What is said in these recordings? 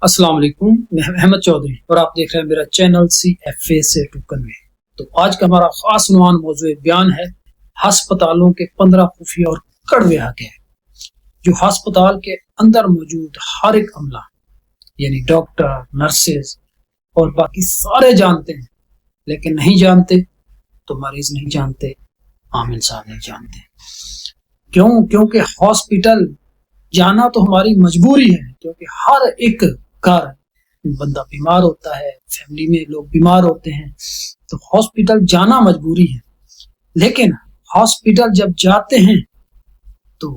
अस्सलाम वालेकुम, मैं अहमद चौधरी और आप देख रहे हैं मेरा चैनल CFA से टूकन में। तो आज का हमारा खास उन्वान मौजूद बयान है हस्पतालों के 15 खुफिया और कड़वे हक़ जो हस्पताल के अंदर मौजूद हर एक अमला यानी डॉक्टर, नर्सेज और बाकी सारे जानते हैं, लेकिन नहीं जानते तो मरीज नहीं जानते, आम इंसान नहीं जानते। क्योंकि हॉस्पिटल जाना तो हमारी मजबूरी है, क्योंकि हर एक घर बंदा बीमार होता है, फैमिली में लोग बीमार होते हैं, तो हॉस्पिटल जाना मजबूरी है। लेकिन हॉस्पिटल जब जाते हैं तो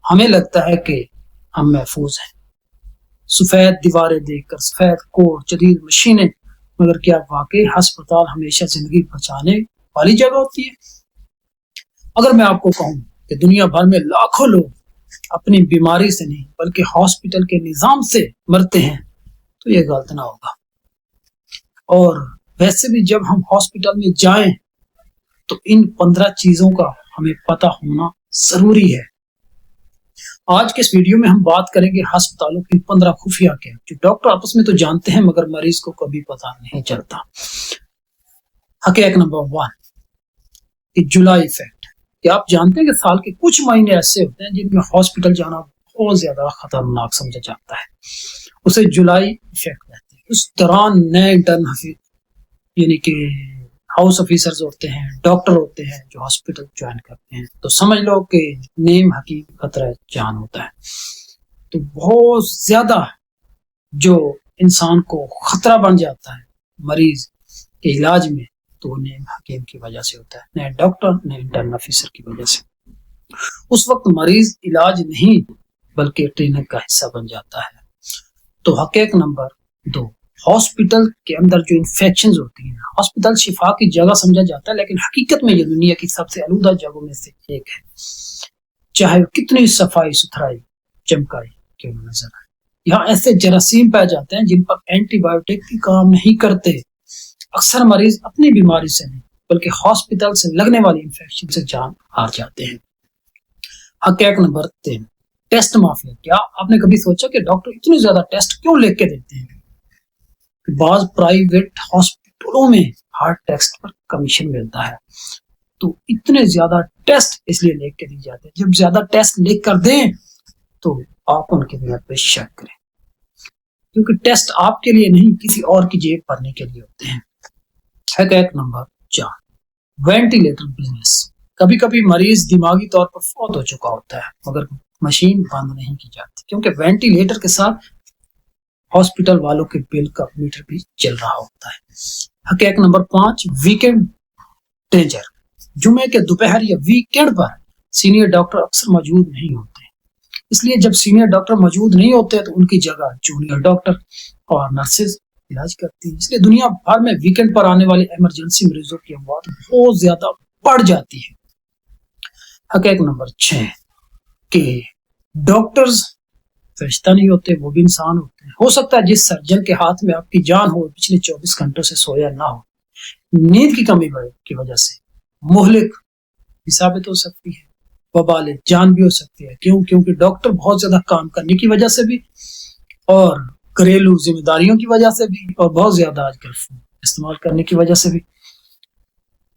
हमें लगता है कि हम महफूज हैं, सफेद दीवारें देखकर, सफेद कोट, जदीद मशीनें, मगर क्या वाकई अस्पताल हमेशा जिंदगी बचाने वाली जगह होती है? अगर मैं आपको कहूं कि दुनिया भर में लाखों लोग अपनी बीमारी से नहीं बल्कि हॉस्पिटल के निजाम से मरते हैं तो ये गलत ना होगा। और वैसे भी जब हम हॉस्पिटल में जाएं तो इन 15 चीजों का हमें पता होना जरूरी है। आज के इस वीडियो में हम बात करेंगे अस्पतालों की 15 खुफिया के जो डॉक्टर आपस में तो जानते हैं मगर मरीज को कभी पता नहीं चलता। हकीकत नंबर 1, जुलाई इफेक्ट। क्या आप जानते हैं कि साल के कुछ महीने ऐसे होते हैं जिनमें हॉस्पिटल जाना बहुत ज्यादा खतरनाक समझा जाता है, उसे जुलाई इफेक्ट कहते हैं। उस दौरान नए इंटर्न यानी कि हाउस ऑफिसर्स होते हैं, डॉक्टर होते हैं जो हॉस्पिटल ज्वाइन करते हैं, तो समझ लो कि नेम हकीम खतरा जान होता है। तो बहुत ज्यादा जो इंसान को खतरा बन जाता है मरीज के इलाज में, तो नेम हकीम की वजह से होता है, नए डॉक्टर, नए इंटर्न ऑफिसर की वजह से। उस वक्त मरीज इलाज नहीं बल्कि ट्रेनिंग का हिस्सा बन जाता है। तो हकीकत नंबर 2, हॉस्पिटल के अंदर जो इन्फेक्शंस होती हैं, हॉस्पिटल शिफा की जगह समझा जाता है, लेकिन हकीकत में ये दुनिया की सबसे आलूदा जगहों में से एक है, चाहे वो कितनी सफाई सुथराई चमकाई क्यों नजर आए। यहाँ ऐसे जरासीम पाए जाते हैं जिन पर एंटीबायोटिक भी काम नहीं करते। अक्सर मरीज अपनी बीमारी से नहीं बल्कि हॉस्पिटल से लगने वाली इन्फेक्शन से जान हार जाते हैं। हकीकत नंबर 3, टेस्ट माफिया। क्या आपने कभी सोचा कि डॉक्टर इतने ज्यादा टेस्ट क्यों लिख के देते हैं? बाज प्राइवेट हॉस्पिटलों में हर टेस्ट पर कमीशन मिलता है, तो इतने ज्यादा टेस्ट इसलिए लिख के दिए जाते हैं। जब ज्यादा टेस्ट लिख कर दें तो आप उनके नियत पे शक करें, क्योंकि टेस्ट आपके लिए नहीं किसी और की जेब भरने के लिए होते हैं। हकीकत नंबर 4, वेंटिलेटर बिजनेस। कभी कभी मरीज दिमागी तौर पर फौत हो चुका होता है मगर मशीन बंद नहीं की जाती, क्योंकि वेंटिलेटर के साथ हॉस्पिटल वालों के बिल का मीटर भी चल रहा होता है। हकीकत नंबर 5, वीकेंड डेंजर। जुमे के दोपहर या वीकेंड पर सीनियर डॉक्टर अक्सर मौजूद नहीं होते, इसलिए जब सीनियर डॉक्टर मौजूद नहीं होते तो उनकी जगह जूनियर डॉक्टर और नर्सेज इलाज करती है। इसलिए दुनिया भर में वीकेंड पर आने वाले इमरजेंसी मरीजों की अमवात बहुत ज्यादा बढ़ जाती है। हकीकत नंबर 6 कि डॉक्टर्स फरिश्ता नहीं होते, वो भी इंसान होते हैं। हो सकता है जिस सर्जन के हाथ में आपकी जान हो पिछले 24 घंटों से सोया ना हो, नींद की कमी की वजह से मुहलिक भी साबित हो सकती है, वबाले जान भी हो सकती है। क्योंकि डॉक्टर बहुत ज्यादा काम करने की वजह से भी और घरेलू जिम्मेदारियों की वजह से भी और बहुत ज्यादा आजकल फोन इस्तेमाल करने की वजह से भी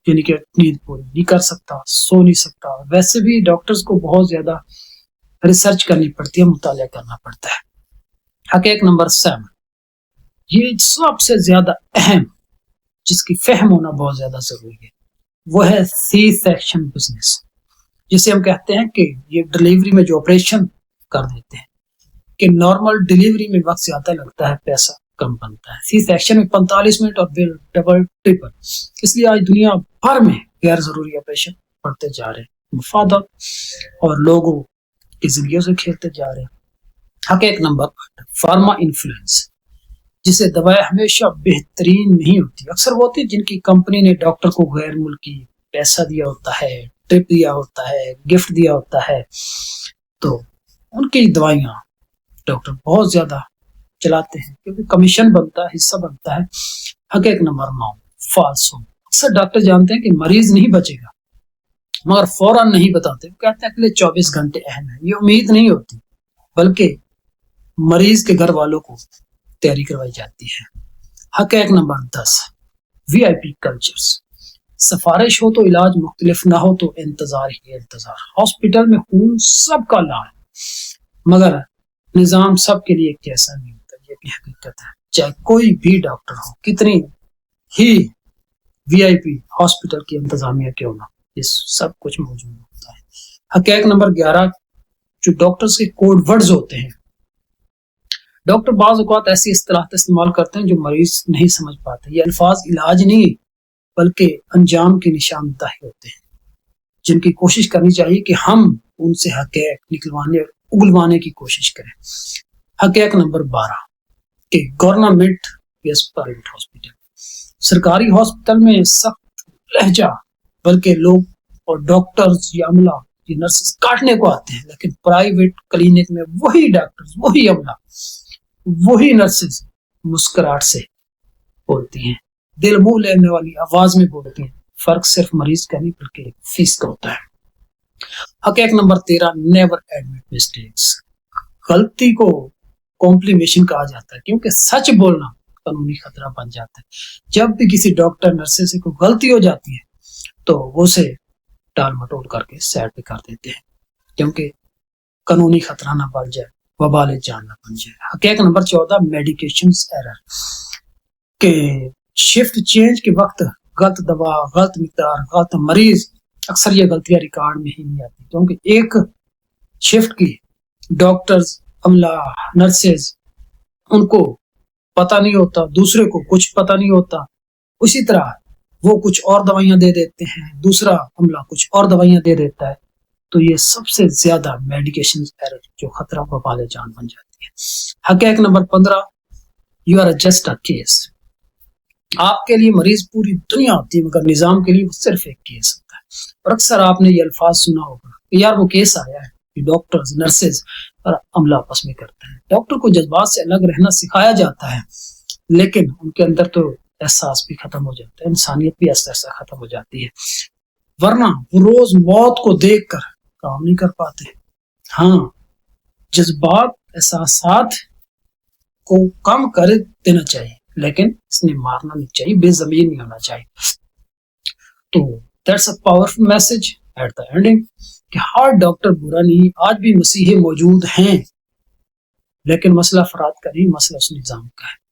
यानी कि नींद पूरी नहीं कर सकता, सो नहीं सकता। वैसे भी डॉक्टर्स को बहुत ज्यादा रिसर्च करनी पड़ती है, मुताला करना पड़ता है। हकीकत नंबर 7, ये सबसे ज्यादा अहम जिसकी फहम होना बहुत ज्यादा जरूरी है, वो है सी सेक्शन बिजनेस, जिसे हम कहते हैं कि ये डिलीवरी में जो ऑपरेशन कर देते हैं कि नॉर्मल डिलीवरी में वक्त ज्यादा लगता है, पैसा कम बनता है। सी सेक्शन में 45 मिनट और बिल डबल ट्रिपल। इसलिए आज दुनिया भर में गैर जरूरी ऑपरेशन बढ़ते जा रहे हैं, मुफादत और लोगों की जिंदगियों से खेलते जा रहे हैं। हकीकत नंबर 8, फार्मा इन्फ्लुएंस, जिसे दवाएं हमेशा बेहतरीन नहीं होती, अक्सर वो होती है जिनकी कंपनी ने डॉक्टर को गैर मुल्की पैसा दिया होता है, ट्रिप दिया होता है, गिफ्ट दिया होता है, तो उनकी दवाइयां डॉक्टर बहुत ज्यादा चलाते हैं क्योंकि कमीशन बनता है, हिस्सा बनता है। हकीकत नंबर 9, फाल्सो। अक्सर डॉक्टर जानते हैं कि मरीज नहीं बचेगा मगर फौरन नहीं बताते, वो कहते हैं अगले 24 घंटे अहम है। ये उम्मीद नहीं होती बल्कि मरीज के घर वालों को تیاری کروائی جاتی ہے۔ حقیق نمبر 10، VIP کلچرز۔ سفارش ہو تو علاج، مختلف نہ ہو تو انتظار ہی انتظار۔ ہاسپٹل میں خون سب کا لال، مگر نظام سب کے لیے کیسا نہیں ہوتا، یہ بھی حقیقت ہے۔ چاہے کوئی بھی ڈاکٹر ہو، کتنی ہی VIP ہاسپٹل کی انتظامیہ کیوں نہ، یہ سب کچھ موجود ہوتا ہے۔ حقیق نمبر 11، جو ڈاکٹرز کے کوڈ ورڈز ہوتے ہیں۔ ڈاکٹر بعض اوقات ایسی اصطلاحات استعمال کرتے ہیں جو مریض نہیں سمجھ پاتے۔ یہ الفاظ علاج نہیں بلکہ انجام کی نشاندہی ہوتے ہیں، جن کی کوشش کرنی چاہیے کہ ہم ان سے حقیق نکلوانے اور اگلوانے کی کوشش کریں۔ حقیق نمبر 12 کہ گورنمنٹ یس پرائیویٹ ہاسپٹل۔ سرکاری ہاسپٹل میں سخت لہجہ، بلکہ لوگ اور ڈاکٹرز یا عملہ یہ نرسز کاٹنے کو آتے ہیں، لیکن پرائیویٹ کلینک میں وہی ڈاکٹرز، وہی عملہ، وہی نرسز مسکراہٹ سے بولتی ہیں، دل منہ لینے والی آواز میں بولتی ہیں۔ فرق صرف مریض کا نہیں بلکہ فیس کا ہوتا ہے۔ حقیق نمبر 13، نیور ایڈمٹ مسٹیکس۔ غلطی کو کمپلیمیشن کہا جاتا ہے، کیونکہ سچ بولنا قانونی خطرہ بن جاتا ہے۔ جب بھی کسی ڈاکٹر نرسز سے کوئی غلطی ہو جاتی ہے تو وہ اسے ٹال مٹول کر کے سائڈ پہ کر دیتے ہیں، کیونکہ قانونی خطرہ نہ بن جائے، وبال جان نہ بن جائے۔ حقیقت نمبر 14، میڈیکیشنز ایرر، کہ شفٹ چینج کے وقت غلط دوا، غلط مقدار، غلط مریض، اکثر یہ غلطیاں ریکارڈ میں ہی نہیں آتی، کیونکہ ایک شفٹ کی ڈاکٹرز، عملہ، نرسز، ان کو پتہ نہیں ہوتا، دوسرے کو کچھ پتہ نہیں ہوتا، اسی طرح وہ کچھ اور دوائیاں دے دیتے ہیں، دوسرا عملہ کچھ اور دوائیاں دے دیتا ہے، تو یہ سب سے زیادہ میڈیکیشن ایرر جو خطرہ وبال جان بن جاتی ہے۔ حقیقت number 15، you are just a case. آپ کے لیے مریض پوری دنیا ہوتی ہے، مگر نظام کے لیے وہ صرف ایک کیس ہوتا ہے۔ اور اکثر آپ نے یہ الفاظ سنا ہوگا کہ یار وہ کیس آیا ہے، کہ ڈاکٹرز، نرسز اور عملہ آپس میں کرتے ہیں۔ ڈاکٹر کو جذبات سے الگ رہنا سکھایا جاتا ہے، لیکن ان کے اندر تو احساس بھی ختم ہو جاتا ہے، انسانیت بھی ایسا ختم ہو جاتی ہے، ورنہ وہ روز موت کو دیکھ کر کام نہیں کر پاتے۔ ہاں، جذبات، احساسات کو کم کر دینا چاہیے، لیکن اس نے مارنا نہیں چاہیے، بے ضمیر نہیں ہونا چاہیے۔ تو that's a powerful message at the ending کہ ہر ڈاکٹر برا نہیں، آج بھی مسیحی موجود ہیں، لیکن مسئلہ افراد کا نہیں، مسئلہ اس نظام کا ہے،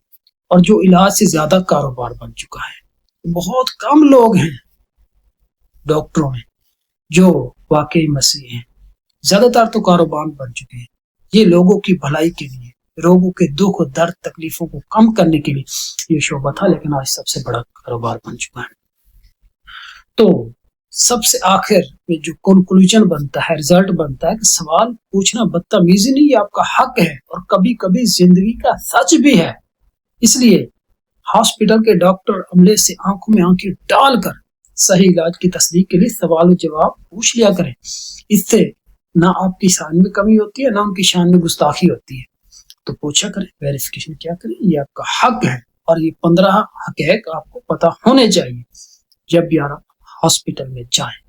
اور جو علاج سے زیادہ کاروبار بن چکا ہے۔ بہت کم لوگ ہیں ڈاکٹروں میں جو واقعی مسیحی ہیں، زیادہ تر تو کاروبار بن چکے ہیں۔ یہ لوگوں کی بھلائی کے لیے، لوگوں کے دکھ و درد، تکلیفوں کو کم کرنے کے لیے یہ شعبہ تھا، لیکن آج سب سے بڑا کاروبار بن چکا ہے۔ تو سب سے آخر میں جو کنکلوژن بنتا ہے، رزلٹ بنتا ہے کہ سوال پوچھنا بدتمیزی نہیں، یہ آپ کا حق ہے، اور کبھی کبھی زندگی کا سچ بھی ہے۔ اس لیے ہاسپٹل کے ڈاکٹر عملے سے آنکھوں میں آنکھیں ڈال کر صحیح علاج کی تصدیق کے لیے سوال و جواب پوچھ لیا کریں۔ اس سے نہ آپ کی شان میں کمی ہوتی ہے، نہ ان کی شان میں گستاخی ہوتی ہے۔ تو پوچھا کریں، ویریفیکیشن کیا کریں، یہ آپ کا حق ہے، اور یہ 15 حقائق آپ کو پتہ ہونے چاہیے جب بھی آپ ہاسپٹل میں جائیں۔